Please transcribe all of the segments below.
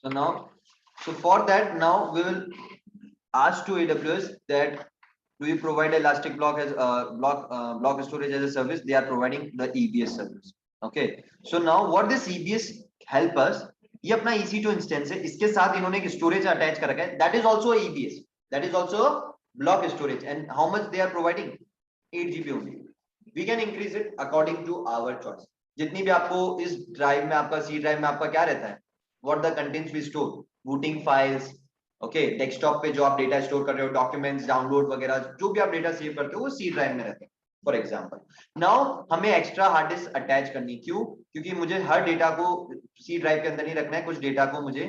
So now, so for that, now we will ask to AWS that do you provide elastic block as block storage as a service? They are providing the EBS service. Okay. So now what this EBS help us? ये अपना EC2 instance है, इसके साथ इन्होंने एक storage attach कर रखा है. That is also a EBS. That is also block storage. And how much they are providing? 8 GB only. We can increase it according to our choice. जितनी भी आपको इस ड्राइव में आपका C ड्राइव में आपका क्या रहता है? What the contents we store? Booting files. Okay desktop पे जो आप डेटा स्टोर कर रहे हो, डॉक्यूमेंट्स डाउनलोड वगैरह जो भी आप डेटा सेव करते हो वो सी ड्राइव में रहते हैं. फॉर एग्जांपल नाउ हमें एक्स्ट्रा हार्ड डिस्क अटैच करनी, क्यों? क्योंकि मुझे हर डेटा को सी ड्राइव के अंदर नहीं रखना है, कुछ डेटा को मुझे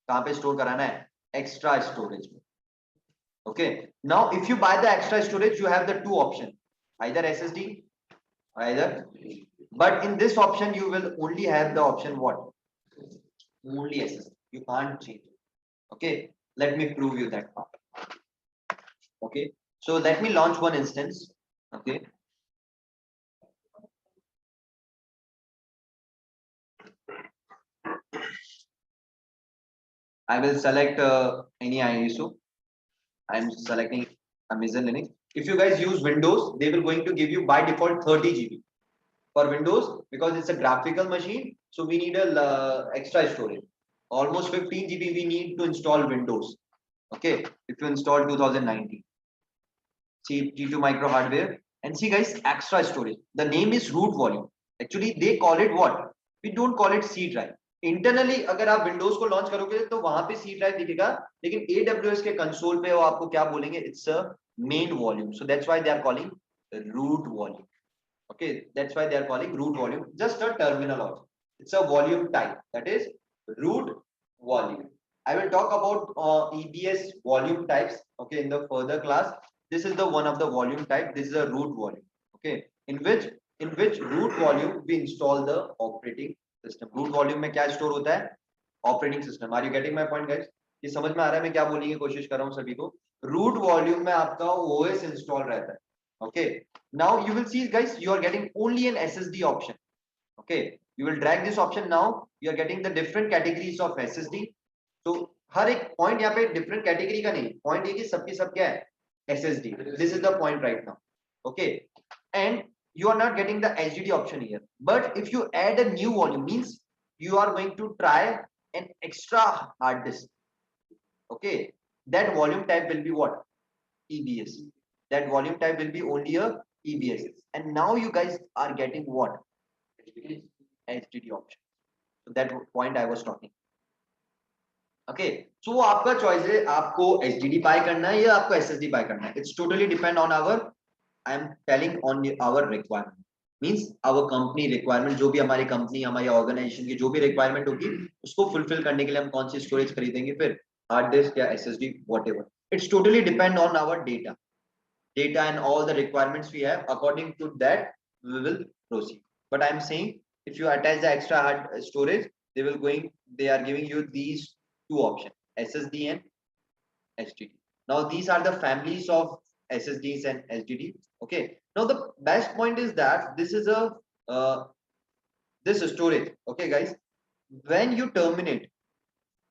कहां पे स्टोर कराना है? एक्स्ट्रा स्टोरेज में. Okay now if you by the extra storage you have the two option, either SSD either, but in this option you will only have the option what? Only SSD. You can't change it. Okay, let me prove you that part. Okay, so let me launch one instance. Okay, I will select any ISO. I am selecting Amazon Linux. If you guys use Windows, they will going to give you by default 30 GB for Windows, because it's a graphical machine, so we need a extra storage. Almost 15 GB we need to install Windows. Okay, if you install 2019, see G2 micro hardware, and see guys, extra storage. The name is root volume. Actually, they call it what? We don't call it C drive. Internally, अगर आप Windows को launch करोगे तो वहां पे C drive दिखेगा, लेकिन AWS के console पे वो आपको क्या बोलेंगे? It's a main volume. So that's why they are calling root volume. Okay, that's why they are calling root volume. Just a terminology. It's a volume type. That is root volume. I will talk about EBS volume types. Okay, in the further class. This is the one of the volume type. This is a root volume. Okay, in which root volume we install the operating system. Root volume में क्या store होता है? Operating system. Are you getting my point, guys? ये समझ में आ रहा है मैं क्या बोलने की कोशिश कर रहा हूँ सभी को? Root volume में आपका OS install रहता है. Okay, now you will see guys, you are getting only an SSD option. Okay, you will drag this option. Now you are getting the different categories of SSD. तो हर एक point यहाँ पे different category का नहीं, point ये कि सबकी सब क्या है? SSD. This is the point right now. Okay, and you are not getting the HDD option here. But if you add a new volume, means you are going to try an extra hard disk. Okay, that volume type will be what? EBS. That volume type will be only a EBS. And now you guys are getting what? HDD option. So that point I was talking. Okay, so वो आपका choice है, आपको HDD buy करना है या आपको SSD buy करना है. It's totally depend on our, I am telling on our requirement. Means our company requirement, जो भी हमारी company हमारी organization की जो भी requirement होगी उसको fulfill करने के लिए हम कौन सी storage खरीदेंगे, फिर hard disk या SSD whatever. It's totally depend on our data and all the requirements we have. According to that we will proceed. But I am saying if you attach the extra hard storage, they are giving you these two options, SSD and HDD. Now these are the families of SSDs and HDD. Okay, now the best point is that this is a this storage. Okay guys, when you terminate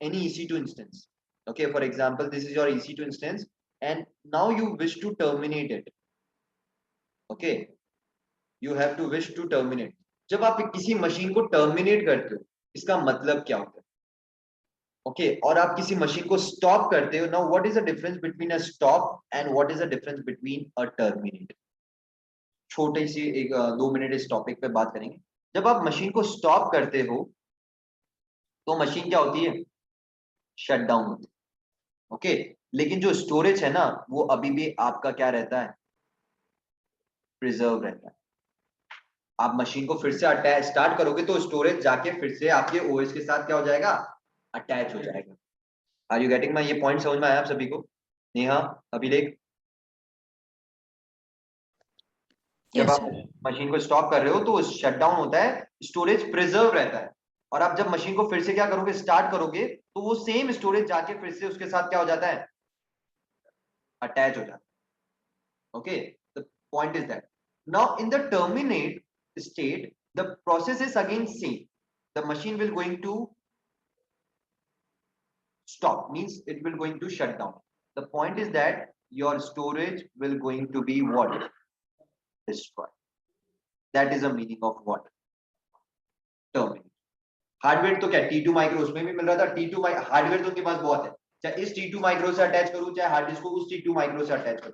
any EC2 instance, okay, for example this is your EC2 instance and now you wish to terminate it. Okay, you have to wish to terminate. जब आप किसी machine को terminate करते हो इसका मतलब क्या होता है? ओके, और आप किसी मशीन को स्टॉप करते हो. Now what is the difference between a stop and what is the difference between a terminate? छोटी सी एक 2 मिनट इस टॉपिक पे बात करेंगे. जब आप मशीन को स्टॉप करते हो तो मशीन क्या होती है? शट डाउन होती है. ओके, लेकिन जो स्टोरेज है ना वो अभी भी आपका क्या रहता है? प्रिजर्व रहता है. आप मशीन को फिर से अटैच स्टार्ट करोगे तो स्टोरेज जाके फिर से आपके ओएस के साथ क्या हो जाएगा? अटैच हो जाएगा. Are you getting my? ये पॉइंट समझ में आया आप सभी को? नेहा, अभिलेख, जब आप मशीन को स्टॉप कर रहे हो तो शट डाउन होता है, स्टोरेज प्रिजर्व रहता है, और आप जब मशीन को फिर से क्या करोगे? स्टार्ट करोगे तो वो सेम स्टोरेज जाके फिर से उसके साथ क्या हो जाता है? अटैच हो जाता है. Okay, the point is that now in the terminate state the process is again same. The machine will going to stop means it will going to shut down. The point is that your storage will going to be what? Destroyed. That is the meaning of what? Terminate. Hardware तो क्या T2 micro उसमें भी मिल रहा था, T2 hardware तो उनके पास बहुत है, चाहे इस T2 माइक्रो से अटैच करूं चाहे हार्ड डिस्क को उस T2 माइक्रो से अटैच करूं,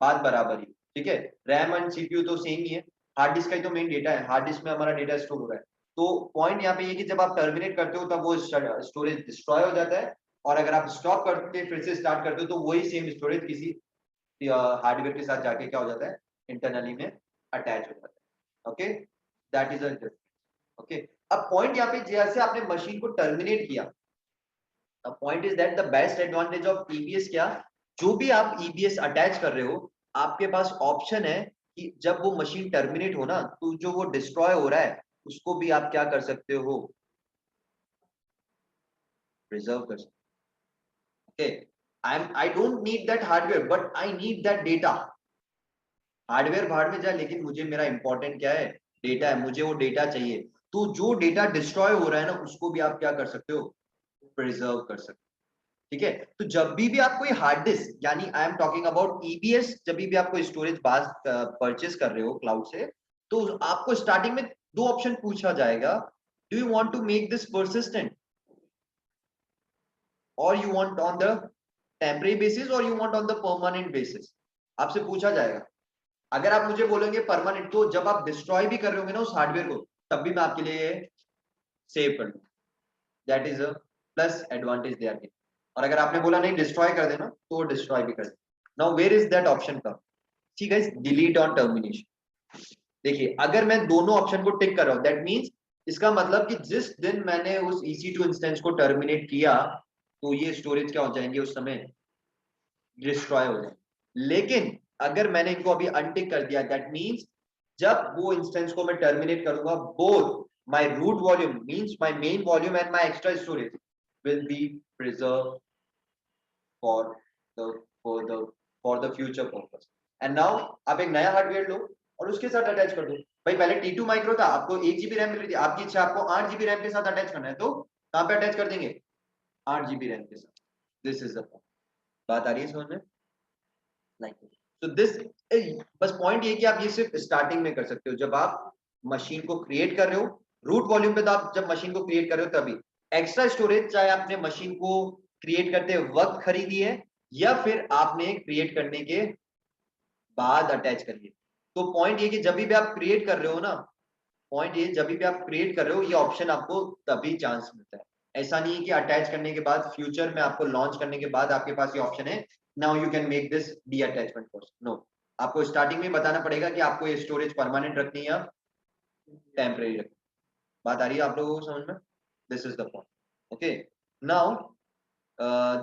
बात बराबर ही, ठीक है। रैम एंड सीपीयू तो सेम ही है, हार्ड डिस्क का ही तो मेन डेटा है, हार्ड डिस्क में हमारा डेटा स्टोर हो रहा है। तो पॉइंट यहाँ पे ये कि जब आप टर्मिनेट करते हो तब वो स्टोरेज डिस्ट्रॉय हो जाता है, और अगर आप स्टॉप करके फिर से स्टार्ट करते हो तो वही सेम स्टोरेज किसी हार्डवेयर के साथ जाके क्या हो जाता है, इंटरनली में अटैच हो जाता है। Okay, that is a difference. Okay, अब पॉइंट यहाँ पे जैसे आपने मशीन को टर्मिनेट किया, अब point is that the best advantage of EBS क्या, जो भी आप ईबीएस अटैच कर रहे हो आपके पास ऑप्शन है कि जब वो मशीन टर्मिनेट हो ना तो जो वो डिस्ट्रॉय हो रहा है उसको भी आप क्या कर सकते हो, प्रिजर्व कर सकते। Okay, I don't need that hardware but I need that data. Hardware भाड़ में जाए लेकिन मुझे मेरा इंपॉर्टेंट क्या है, डेटा है, मुझे वो डेटा चाहिए। तो जो डेटा डिस्ट्रॉय हो रहा है ना उसको भी आप क्या कर सकते हो, प्रिजर्व कर सकते हो। ठीक है, तो जब भी आप कोई हार्ड डिस्क यानी I am talking about EBS, जब भी आप कोई स्टोरेज बास परचेस कर रहे हो क्लाउड से, तो आपको स्टार्टिंग में दो ऑप्शन पूछा जाएगा, do you want to make this persistent और you want on the temporary basis और you want on the permanent basis, आपसे पूछा जाएगा। अगर आप मुझे बोलेंगे परमानेंट, तो जब आप डिस्ट्रॉय भी कर रहे होंगे ना उस हार्डवेयर को तब भी मैं आपके लिए सेव कर लूँ, that is a plus advantage they are giving. और अगर आपने बोला नहीं डिस्ट्रॉय कर देना तो डिस्ट्रॉय भी कर देना। Now where is that option come, ठीक है, डिलीट ऑन टर्मिनेशन। देखिए अगर मैं दोनों ऑप्शन को टिक कर रहा हूं दैट मींस इसका मतलब कि जिस दिन मैंने उस EC2 इंस्टेंस को टर्मिनेट किया तो ये स्टोरेज क्या हो जाएंगे उस समय, डिस्ट्रॉय हो जाएंगे। लेकिन अगर मैंने इनको अभी अनटिक कर दिया दैट मींस जब वो इंस्टेंस को मैं टर्मिनेट करूंगा both my root volume means my main volume and my extra storage will be preserve for the for the for the future purpose. And now आप एक नया हार्डवेयर लो और उसके साथ अटैच कर दो। भाई पहले T2 माइक्रो था, आपको 1 GB रैम मिल रही थी, आपकी इच्छा आपको 8 GB रैम के साथ अटैच करना है तो कहां पे अटैच कर देंगे, 8 GB रैम के साथ। दिस इज द पॉइंट, बात आ रही है समझ में? लाइक तो दिस, बस पॉइंट ये कि आप ये सिर्फ स्टार्टिंग में कर सकते हो जब आप मशीन को क्रिएट कर रहे हो, रूट वॉल्यूम पे तो आप जब मशीन को क्रिएट कर रहे हो तभी। एक्स्ट्रा स्टोरेज चाहे आपने मशीन को क्रिएट करते वक्त खरीदी है या फिर आपने क्रिएट करने के बाद अटैच करी है। तो पॉइंट ये कि जब भी आप क्रिएट कर रहे हो ना, पॉइंट ये जब भी आप क्रिएट कर रहे हो ये ऑप्शन आपको तभी चांस मिलता है। ऐसा नहीं है कि अटैच करने के बाद फ्यूचर में आपको लॉन्च करने के बाद आपके पास ये ऑप्शन है now you can make this detachment course, no. आपको स्टार्टिंग में बताना पड़ेगा कि आपको ये स्टोरेज परमानेंट रखनी है या टेम्परेरी रखनी। बात आ रही है आप लोगों को समझ में? This is the point. Okay, now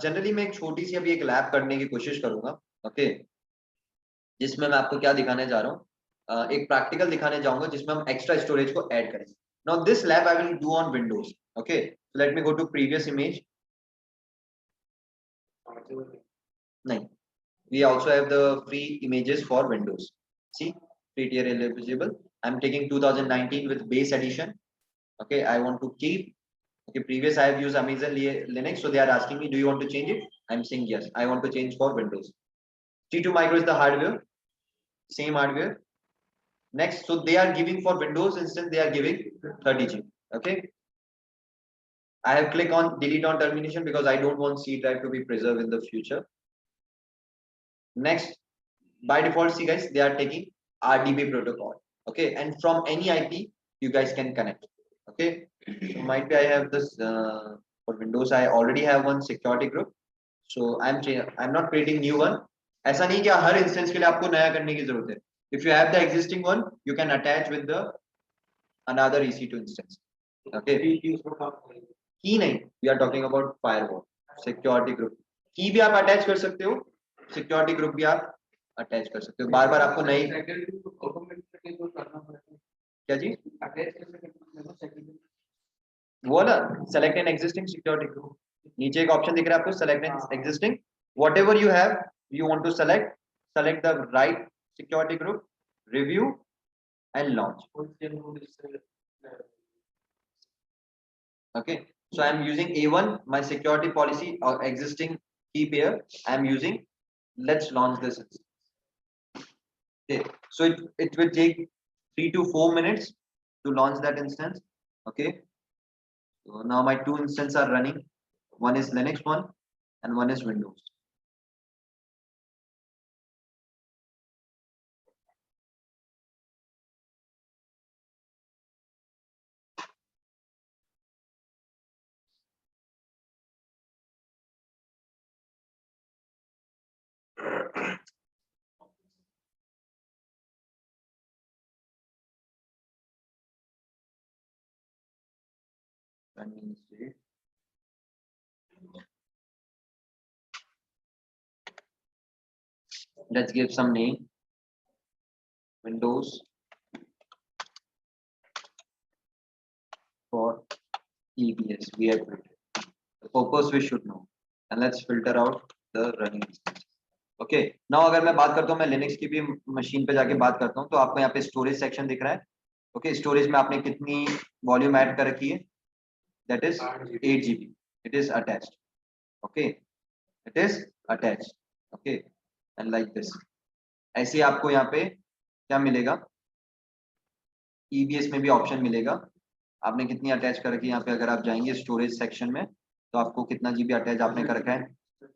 generally मैं एक छोटी सी अभी एक लैब करने की कोशिश करूंगा, ओके, जिसमें मैं आपको क्या दिखाने जा रहा हूँ, एक प्रैक्टिकल दिखाने जाऊंगा जिसमें हम एक्स्ट्रा स्टोरेज को ऐड करेंगे। Now this lab I will do on Windows, okay, let me go to previous image. नहीं, we also have the free images for Windows. See, free tier eligible. I'm taking 2019 with base edition. Okay, I want to keep. Okay, previous I have used Amazon Linux, so they are asking me, do you want to change it? I'm saying yes, I want to change for Windows. T2 micro is the hardware, same hardware. Next, so they are giving for Windows instance, they are giving 30 GB. Okay, I have clicked on delete on termination because I don't want C drive to be preserved in the future. Next, by default, see guys, they are taking RDP protocol. Okay, and from any IP you guys can connect. Okay, so might be I have this for Windows I already have one security group, so I'm not creating new one. ऐसा नहीं कि हर instance के लिए आपको नया करने की जरूरत है। If you have the existing one, you can attach with the another EC2 instance. Okay, की नहीं, we are talking about firewall security group। की भी आप अटैच कर सकते हो, सिक्योरिटी ग्रुप भी आप अटैच कर सकते हो। बार बार आपको नहीं, क्या जी वो ना, select an existing security group, नीचे एक ऑप्शन दिख रहा है आपको, select an existing, whatever you have you want to select, select the right security group, review and launch. Okay, So I'm using A1, my security policy or existing key pair. I'm using. Let's launch this. Okay. So it will take 3 to 4 minutes to launch that instance. Okay. So now my two instances are running. One is Linux one and one is Windows. Running state. Let's give some name. Windows for EBS. We have created. The purpose we should know. And let's filter out the running instance. Okay now अगर मैं बात करता हूँ मैं Linux की भी machine पे जाके बात करता हूँ तो आपको यहाँ पे स्टोरेज सेक्शन दिख रहा है ओके स्टोरेज में आपने कितनी वॉल्यूम ऐड कर रखी है that is 8 GB it is attached okay it is attached okay and like this ऐसे आपको यहाँ पे क्या मिलेगा ईबीएस में भी ऑप्शन मिलेगा आपने कितनी अटैच कर रखी है यहाँ पे अगर आप जाएंगे स्टोरेज सेक्शन में तो आपको कितना जीबी अटैच आपने कर रखा है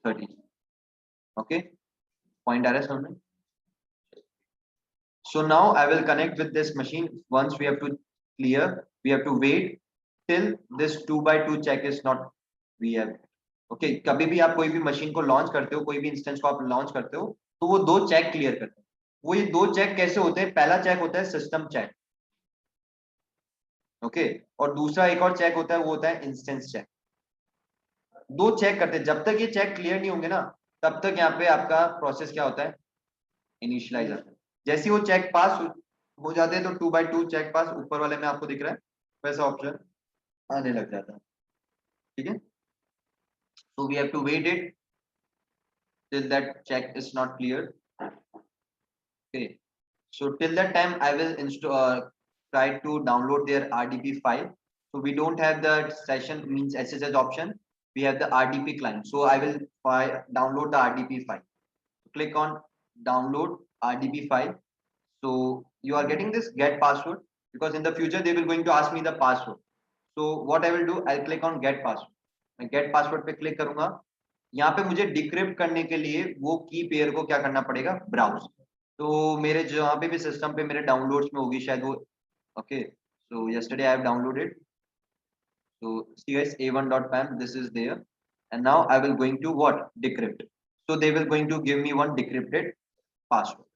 30 okay point RS only. So now I will connect with this machine. Once we have to clear, we have to wait till this 2x2 check is not we have. Okay, कभी भी आप कोई भी machine को launch करते हो कोई भी इंस्टेंस को आप लॉन्च करते हो तो वो दो चेक क्लियर करते हैं वो ये दो चेक कैसे होते हैं पहला चेक होता है सिस्टम चेक ओके और दूसरा एक और चेक होता है वो होता है इंस्टेंस चेक दो चेक करते हैं जब तक ये चेक क्लियर नहीं होंगे ना तब तक यहाँ पे आपका प्रोसेस क्या होता है इनिशियलाइज आता है जैसे वो चेक पास हो जाते हैं तो 2x2 चेक पास ऊपर वाले में आपको दिख रहा है वैसा ऑप्शन आने लग जाता है ठीक है so we have to wait it till that check is not cleared okay so till that time I will install try to download their rdp file so we don't have the session means ssh option we have the rdp client so I will download the rdp file click on download rdp file so you are getting this get password because in the future they will going to ask me the password so what I will do I'll click on get password मैं get password पे click करूंगा यहाँ पे मुझे decrypt करने के लिए वो की पेयर को क्या करना पड़ेगा ब्राउज तो मेरे जहाँ पे भी सिस्टम पे मेरे डाउनलोड्स में होगी शायद वो okay so yesterday I have downloaded so see guys a1.pam this is there and now I will going to what decrypt so they will going to give me one decrypted password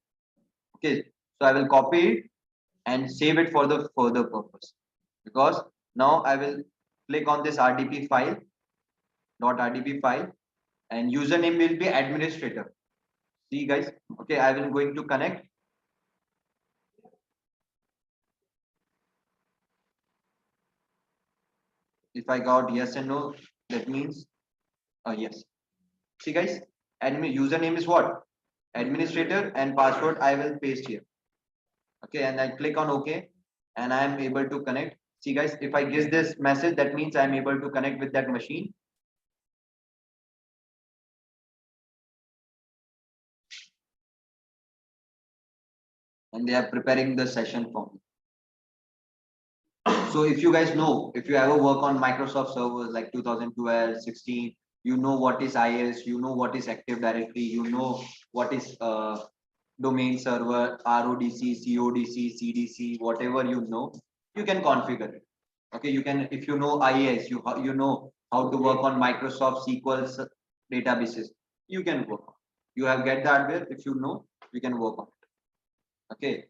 okay so I will copy it and save it for the further purpose because now I will click on this rdp file .rdp file and username will be administrator see guys okay I will going to connect if I got yes and no that means yes see guys admin username is what administrator and password I will paste here okay and I click on ok and I am able to connect see guys if I give this message that means I am able to connect with that machine and they are preparing the session for me so if you guys know if you ever work on Microsoft servers like 2012 16 you know what is is you know what is active directory you know what is domain server rodc codc cdc whatever you know you can configure it okay you can if you know IIS you know how to work on Microsoft SQL databases you can work on. You have get the hardware if you know you can work on it okay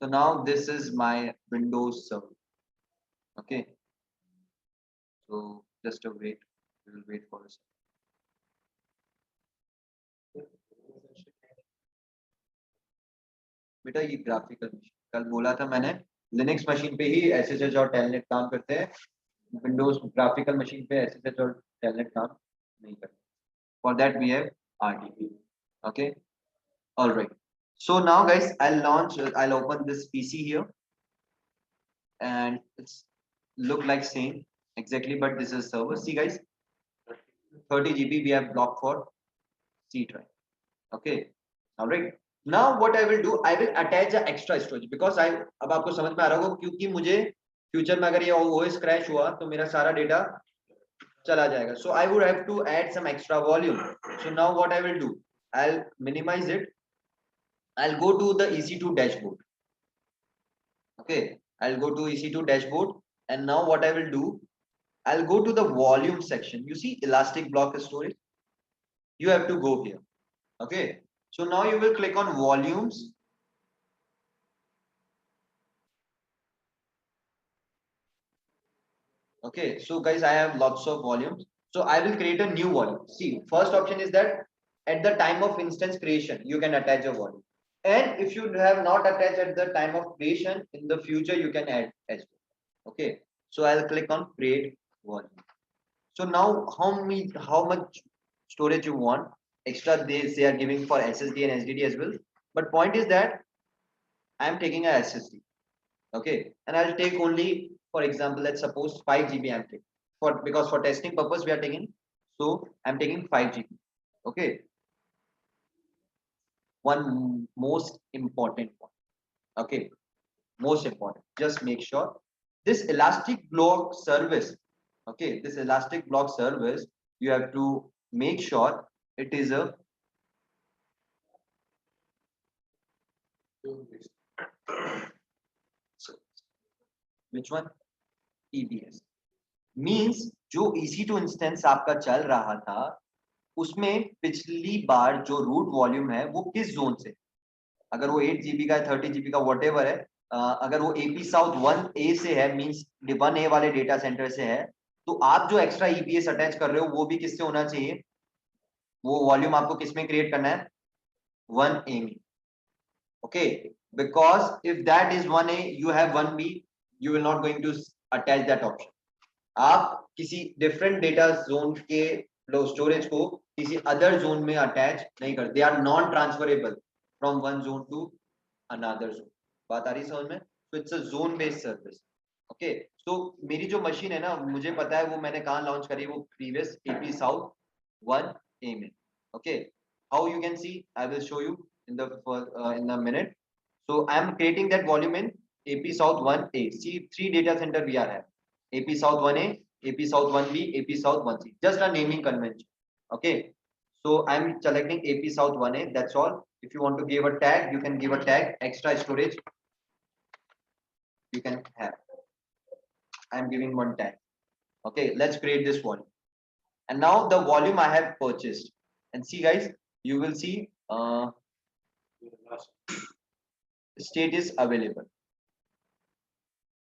so now this is my Windows server okay so just a wait we will wait for a second बेटा ये graphical machine कल बोला था मैंने Linux machine पे ही SSH और telnet काम करते हैं विंडोज ग्राफिकल मशीन पे एसएसएच और टेलनेट काम नहीं करते for that we have RDP okay all right so now guys I'll open this PC here and it's look like same exactly, but this is server. See guys, 30 GB we have blocked for C drive. Okay, all right. Now what I will do, I will attach the extra storage because I अब आपको समझ में आ रहा होगा क्योंकि मुझे future में अगर ये OS क्रैश हुआ तो मेरा सारा डेटा चला जाएगा. So I would have to add some extra volume. So now what I will do, I'll minimize it. I'll go to the EC2 dashboard. Okay, I'll go to EC2 dashboard, and now what I will do, I'll go to the volume section. You see elastic block storage. You have to go here. Okay, so now you will click on volumes. Okay, so guys, I have lots of volumes. So I will create a new volume. See, first option is that at the time of instance creation, you can attach a volume. And if you have not attached at the time of creation, in the future, you can add as well. Okay, so I'll click on create volume. So now how much storage you want? Extra they are giving for SSD and SDD as well. But point is that I am taking a SSD. Okay, and I'll take only, for example, let's suppose 5 GB I'm taking for because for testing purpose we are taking. So I'm taking 5 GB. Okay, one most important one. Okay, most important. Just make sure this elastic block service. Okay, this elastic block service you have to make sure it is a which one EBS means जो EC2 instance आपका चल रहा था उसमें पिछली बार जो root volume है वो किस जोन से, अगर वो 8 GB का है 30 GB का वॉटेवर है, अगर वो AP साउथ 1A से है मींस 1A वाले डेटा सेंटर से है, तो आप जो एक्स्ट्रा EBS अटैच कर रहे हो वो भी किससे होना चाहिए, वो वॉल्यूम आपको किसमें क्रिएट करना है 1A में. Okay, because if that is 1A you have 1B, you will not going to attach that option. आप किसी डिफरेंट डेटा जोन के स्टोरेज को किसी अदर जोन में अटैच नहीं कर, they are non transferable from one zone to another zone. बात आ रही समझ में? तो it's a zone based service. Okay, so मेरी जो मशीन है ना मुझे पता है वो मैंने कहाँ लॉन्च करी, वो प्रीवियस AP साउथ 1A में. Okay, how you can see, I will show you in the minute. So I am creating that volume in AP South 1A. See, 3 data center we are having. AP South 1A, AP South 1B, AP South 1C. Just a naming convention. Okay. So I am selecting AP South 1A. That's all. If you want to give a tag, you can give a tag. Extra storage you can have. I am giving one tag. Okay. Let's create this volume. And now the volume I have purchased. And see, guys, you will see. State is available.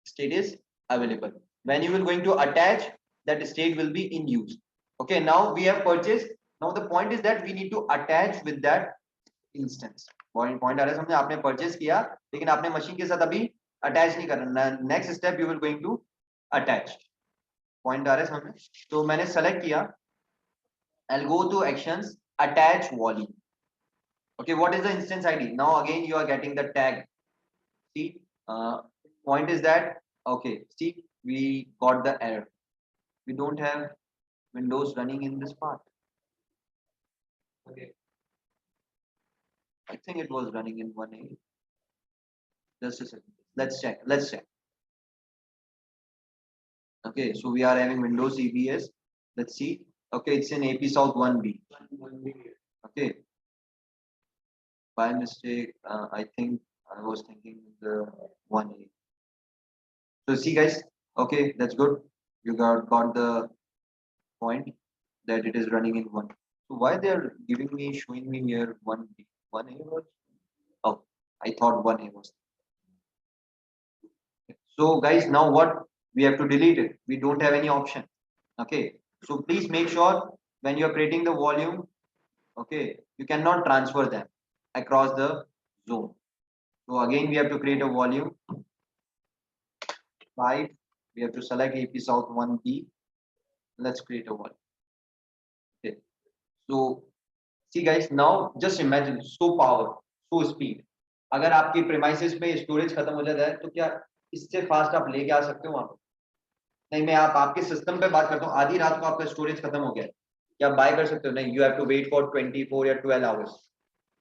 State is available. When you will going to attach, that state will be in use. Okay, now we have purchased. Now the point is that we need to attach with that instance. Point आ रहा है समझे, आपने purchase किया लेकिन आपने machine के साथ अभी अटैच नहीं करना. Next step you will going to attach. Point आ रहा है समझ में? तो मैंने सेलेक्ट किया. I'll go to actions, attach volume. Okay, what is the instance ID? Now again you are getting the tag. See, point is that okay, see, we got the error. We don't have Windows running in this part. Okay, I think it was running in 1A. Just a second. Let's check. Let's check. Okay, so we are having Windows EBS. Let's see. Okay, it's in AP South 1B. Okay. By mistake, I think I was thinking the 1A. So see, guys. Okay, that's good. You got the point that it is running in 1. So why they are giving me showing me here 1B? 1A was. Oh, I thought 1A was. So guys, now what? We have to delete it. We don't have any option. Okay. So please make sure when you are creating the volume, okay, you cannot transfer them across the zone. So again, we have to create a volume 5. We have to select AP South 1B. Let's create a volume. Okay. So see guys, now just imagine so power, so speed. अगर आपकी premises में storage खत्म हो जाता है तो क्या इससे फास्ट आप लेके आ सकते हो वहां पर? नहीं, मैं आपके सिस्टम पे बात करता हूँ, आधी रात को आपका स्टोरेज खत्म हो गया है, क्या बाय कर सकते हो? नहीं, you have to wait for 24 या 12 hours.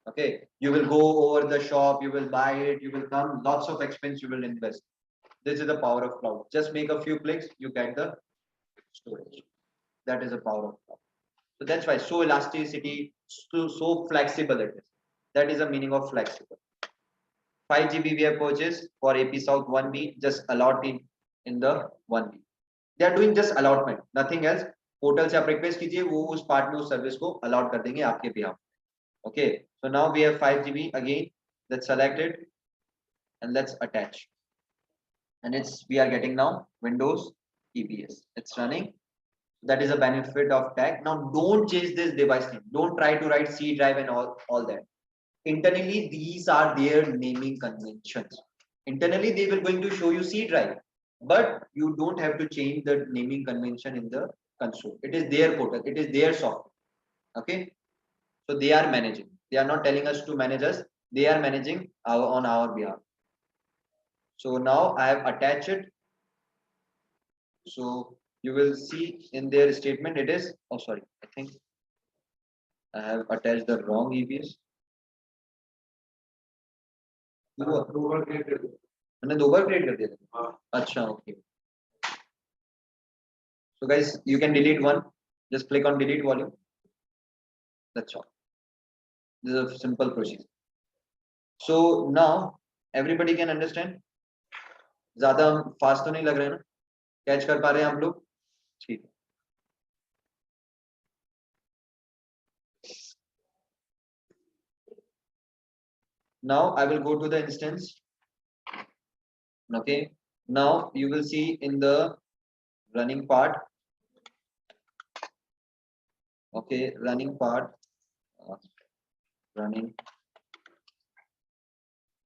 Okay, you will go over the shop, you will buy it, you will come, lots of expense you will invest. This is the power of cloud. Just make a few clicks, you get the storage. That is the power of cloud. So that's why so elasticity, so flexible it is. That is the meaning of flexible. 5 GB we have purchased for AP South 1 week, just allot in the 1 week. They are doing just allotment, nothing else. Portal से आप request कीजिए, वो उस part में उस service को allot कर देंगे आपके behalf. Okay, so now we have 5 GB again. Let's select it and let's attach. And we are getting now Windows EBS. It's running. That is a benefit of tag. Now don't change this device name. Don't try to write C drive and all that. Internally, these are their naming conventions. Internally, they will going to show you C drive, but you don't have to change the naming convention in the console. It is their portal. It is their software. Okay. So they are managing. They are not telling us to manage us. They are managing on our behalf. So now I have attached it. So you will see in their statement it is, oh sorry, I think I have attached the wrong EBS. मैंने 2 बार create कर दिया था. अच्छा, okay. So guys, you can delete one. Just click on delete volume. That's all. This is a simple procedure. So now everybody can understand. ज़्यादा fast तो नहीं लग रहा है ना? कैच कर पा रहे हैं आप लोग? ठीक है. Now I will go to the instance. Okay. Now you will see in the running part. Okay, running part. Running.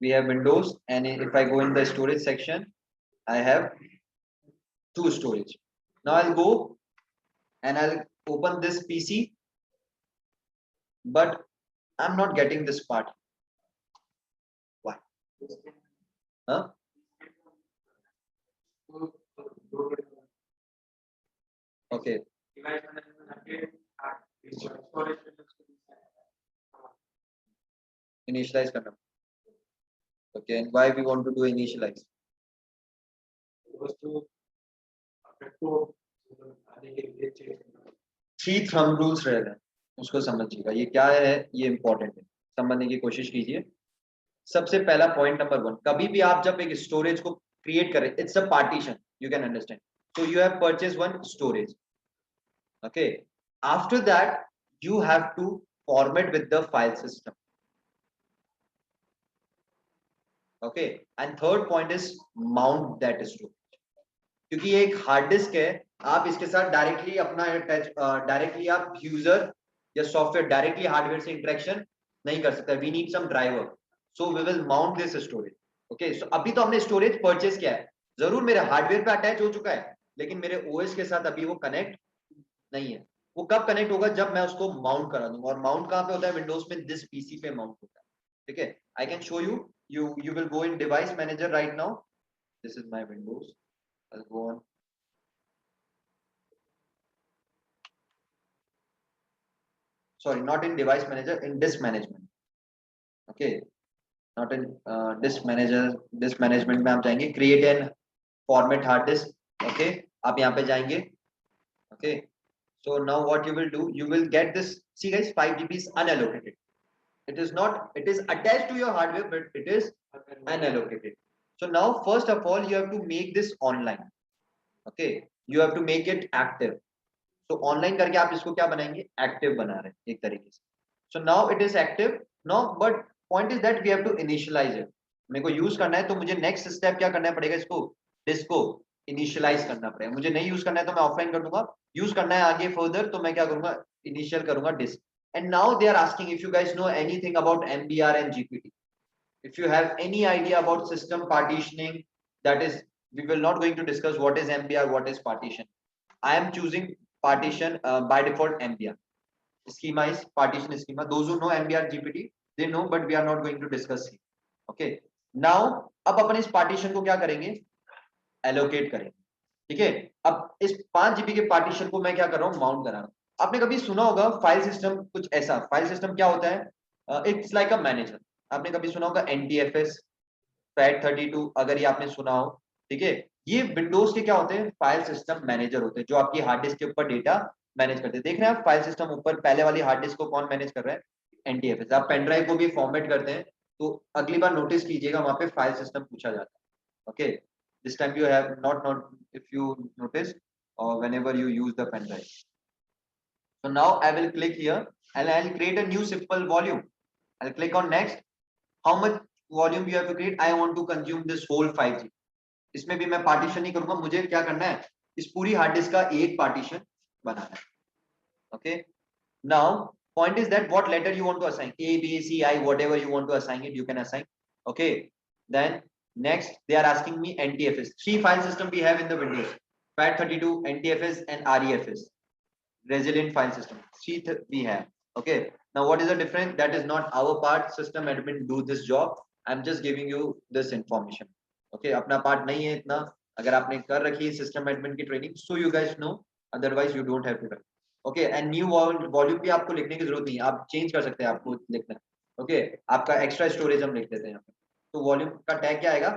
We have Windows, and if I go in the storage section, I have 2 storage. Now I'll go and I'll open this PC, but I'm not getting this part. Why? Huh? Okay. Initialize karna. Okay, and why we want to do initialize? 3 thumb rules रहे हैं, उसको समझिएगा. ये क्या है, ये important है, समझने की कोशिश कीजिए. सबसे पहला पॉइंट नंबर 1, कभी भी आप जब एक स्टोरेज को क्रिएट करें, it's a partition. You can understand. So you have purchased one storage. Okay, after that you have to format with the file system. Okay, and third point is mount that storage. क्योंकि ये एक hard disk है, आप इसके साथ directly अपना directly आप user या सॉफ्टवेयर डायरेक्टली हार्डवेयर से इंटरेक्शन नहीं कर सकता. We need some driver. So we will mount this storage. Okay, so अभी तो हमने स्टोरेज परचेज किया है, जरूर मेरे हार्डवेयर पे अटैच हो चुका है, लेकिन मेरे ओएस के साथ अभी वो कनेक्ट नहीं है. वो कब कनेक्ट होगा? जब मैं उसको माउंट करा दूंगा. और माउंट कहाँ पे होता है? विंडोज में दिस पीसी पे माउंट होता है. ठीक है, I can show you. You will go in device manager right now. This is my Windows. I'll go on. Sorry, not in device manager, in disk management. Okay, not in disk manager. Disk management में आप जाएंगे, create and format hard disk. Okay, आप यहाँ पे जाएंगे. Okay, so now what you will do, you will get this. See guys, 5 GB is unallocated. It is not, it is attached to your hardware, but it is unallocated. So now first of all you have to make this online. Okay, you have to make it active. So online करके आप इसको क्या बनाएंगे? Active बना रहे हैं एक तरीके से. So now it is active. Now but point is that we have to initialize it. मेरे को यूज करना है तो मुझे नेक्स्ट स्टेप क्या करना पड़ेगा? इसको डिस्क को इनिशियलाइज करना पड़ेगा. मुझे नहीं यूज करना है तो मैं ऑफलाइन कर दूंगा. यूज करना है आगे फर्दर तो मैं क्या करूंगा? इनिशियल करूंगा disc. And now they are asking if you guys know anything about MBR and GPT. If you have any idea about system partitioning, that is, we will not going to discuss what is MBR, what is partition. I am choosing partition by default MBR. Schema is partition schema. Those who know MBR GPT, they know, but we are not going to discuss here. Okay. Now, अब अपन इस partition को क्या करेंगे? Allocate करेंगे. ठीक है। अब इस 5 जीबी के पार्टीशन को मैं क्या कर रहा हूँ, माउंट करा रहा हूँ। आपने कभी सुना होगा फाइल सिस्टम, कुछ ऐसा फाइल सिस्टम क्या होता है, इट्स लाइक अ मैनेजर। आपने कभी सुना होगा NTFS, FAT32, अगर ये आपने सुना हो, ठीक है। ये विंडोज के क्या होते हैं, फाइल सिस्टम मैनेजर होते हैं, जो आपकी हार्ड डिस्क के ऊपर डेटा मैनेज करते हैं। देख रहे हैं आप फाइल सिस्टम ऊपर पहले वाली हार्ड डिस्क को कौन मैनेज कर रहा है, NTFS। आप पेन ड्राइव को भी फॉर्मेट करते हैं तो अगली बार नोटिस कीजिएगा वहां पे फाइल सिस्टम पूछा जाता है। Okay, this time you have not if you notice or whenever you use the pen drive. So now I will click here and I'll create a new simple volume. I'll click on next. How much volume you have to create? I want to consume this whole 5G. इसमें भी मैं partition नहीं करूंगा, मुझे क्या करना है, इस पूरी हार्ड डिस्क का एक पार्टीशन बनाना है। Okay, now point is that what letter you want to assign, A, B, C, I, whatever you want to assign it, you can assign. Okay, then next they are asking me NTFS. 3 file system we have in the Windows: FAT32, NTFS, and REFS, resilient file system. 3 we have. Okay, now what is the difference? That is not our part. System admin do this job. I'm just giving you this information. Okay, अपना part नहीं है इतना। अगर आपने कर रखी है system admin की training, so you guys know, otherwise you don't have to learn. Okay, and new volume भी आपको लिखने की जरूरत नहीं है, आप चेंज कर सकते हैं, आपको लिखना है। ओके, आपका एक्स्ट्रा स्टोरेज हम लिख देते हैं यहाँ पे, तो वॉल्यूम का टैग क्या आएगा,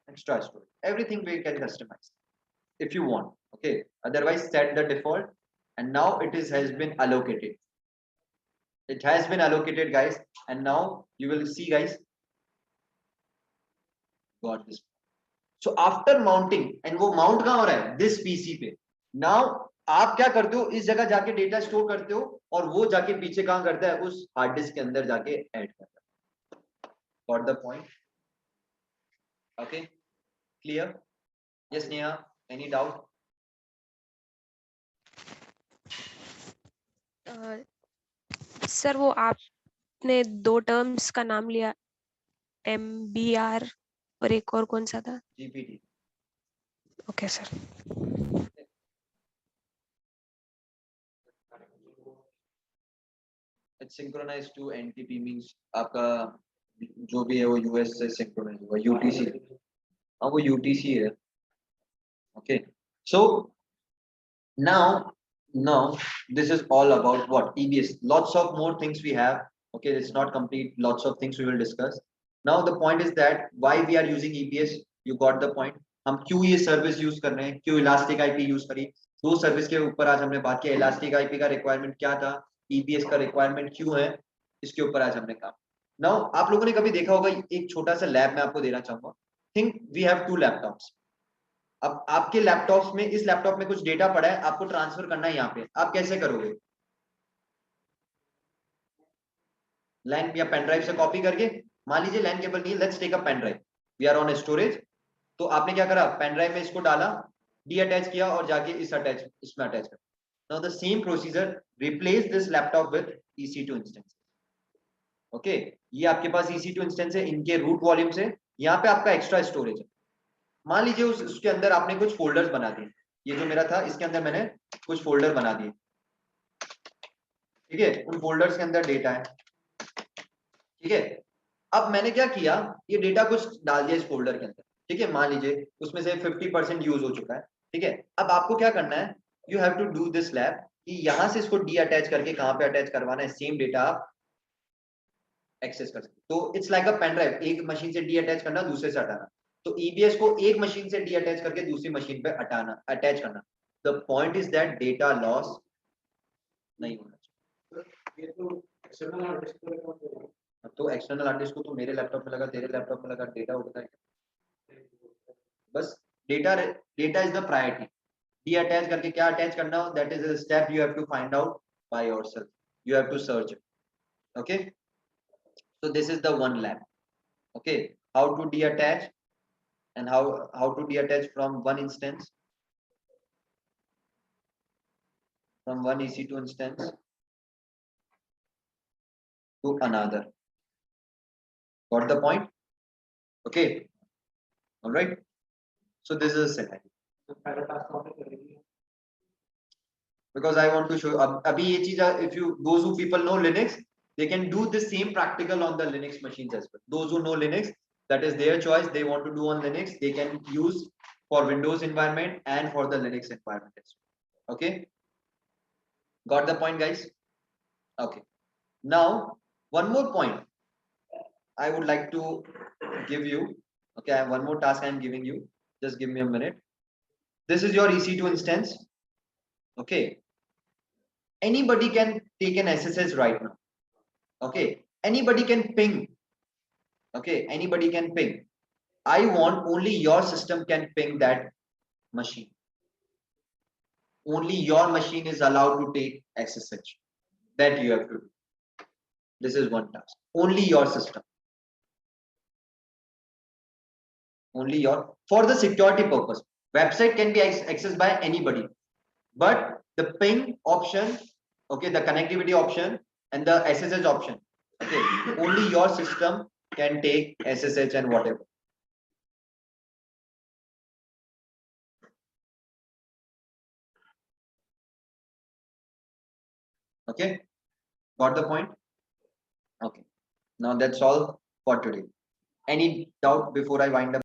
extra storage. Everything we can customise if you want. Okay, otherwise set the default, and now it is has been allocated. It has been allocated, guys, and now you will see, guys, got this. So after mounting, and वो mount कहाँ हो रहा है, this PC पे। now आप क्या करते हो, इस जगह जाके डेटा स्टोर करते हो, और वो जाके पीछे कहाँ करता है, उस हार्ड डिस्क के अंदर जाके ऐड करता है। got the point? Okay, clear? Yes, Neha, any doubt? Sir वो आपने 2 टर्म्स का नाम लिया, MBR और एक और कौन सा था, GPT. Okay sir. It's synchronized to NTP, means आपका जो भी है वो US से synchronize होगा, UTC। हाँ, वो UTC है। Okay, so now this is all about what, EBS. Lots of more things we have. Okay, it's not complete, lots of things we will discuss. Now the point is that why we are using EBS, you got the point। हम क्यों ये service use कर रहे हैं, क्यों elastic IP use करी, दो service के ऊपर आज हमने बात किया। इलास्टिक आईपी का रिक्वायरमेंट क्या था, EBS का रिक्वायरमेंट क्यों है, इसके ऊपर आज हमने काम। नाउ आप लोगों ने कभी देखा होगा, एक छोटा सा लैब मैं आपको देना चाहूंगा। Think we have 2 laptops. अब आपके लैपटॉप्स में, इस लैपटॉप में कुछ डेटा पड़ा है, आपको ट्रांसफर करना है यहाँ पे, आप कैसे करोगे, लैन या पेन ड्राइव से कॉपी करके। मान लीजिए लैन केबल नहीं है, let's take a pen drive, we are on storage. तो आपने क्या करा, पेन ड्राइव में इसको डाला, डी अटैच किया, और जाके इसमें अटैच कर। Now the same procedure, replace this laptop with EC2 instance. Okay, ये आपके पास EC2 इंस्टेंस है, इनके रूट वॉल्यूम से यहाँ पे आपका एक्स्ट्रा स्टोरेज है। मान लीजिए उसके अंदर आपने कुछ फोल्डर्स बना दिए, ये जो मेरा था इसके अंदर मैंने कुछ फोल्डर बना दिए, ठीक है, उन फोल्डर्स के अंदर डेटा है, ठीक है। अब मैंने क्या किया, ये डेटा कुछ डाल दिया इस फोल्डर के अंदर, ठीक है, मान लीजिए उसमें से 50% यूज हो चुका है, ठीक है। अब आपको क्या करना है, you have to do this lab, कि यहां से इसको डी अटैच करके कहां पे अटैच करवाना है, सेम डेटा आप एक्सेस कर सकते। तो it's like a pen drive, एक मशीन से डी अटैच करना, दूसरे से हटाना। तो EBS को एक मशीन से डी अटैच करके दूसरी मशीन पे हटाना, अटैच करना। The point is that data loss नहीं होना चाहिए। तो एक्सटर्नल हार्ड डिस्क को तो मेरे लैपटॉप में लगा, तेरे लैपटॉप में लगा, डेटा होता है बस। Data is the priority. Detach करके क्या अटैच करना हो, that is a step you have to find out by yourself, you have to search it. Okay, so this is the one lab. Okay, how to detach, and how to detach from one instance, from one EC2 instance to another. Got the point? Okay, all right, so this is a scenario, because I want to show abhi ye cheez, if you, those who people know Linux, they can do the same practical on the Linux machines as well. Those who know Linux, that is their choice, they want to do on Linux, they can use for Windows environment and for the Linux environment as well. Okay, got the point, guys? Okay, now one more point I would like to give you. Okay, I have one more task I am giving you. Just give me a minute. This is your EC2 instance. Okay, anybody can take an SSH right now. Okay, anybody can ping. Okay, anybody can ping. I want only your system can ping that machine. Only your machine is allowed to take SSH. That you have to do. This is one task. Only your system. Only your, for the security purpose. Website can be accessed by anybody, but the ping option, okay, the connectivity option and the SSH option, okay, only your system can take SSH and whatever. Okay, got the point? Okay, now that's all for today. Any doubt before I wind up?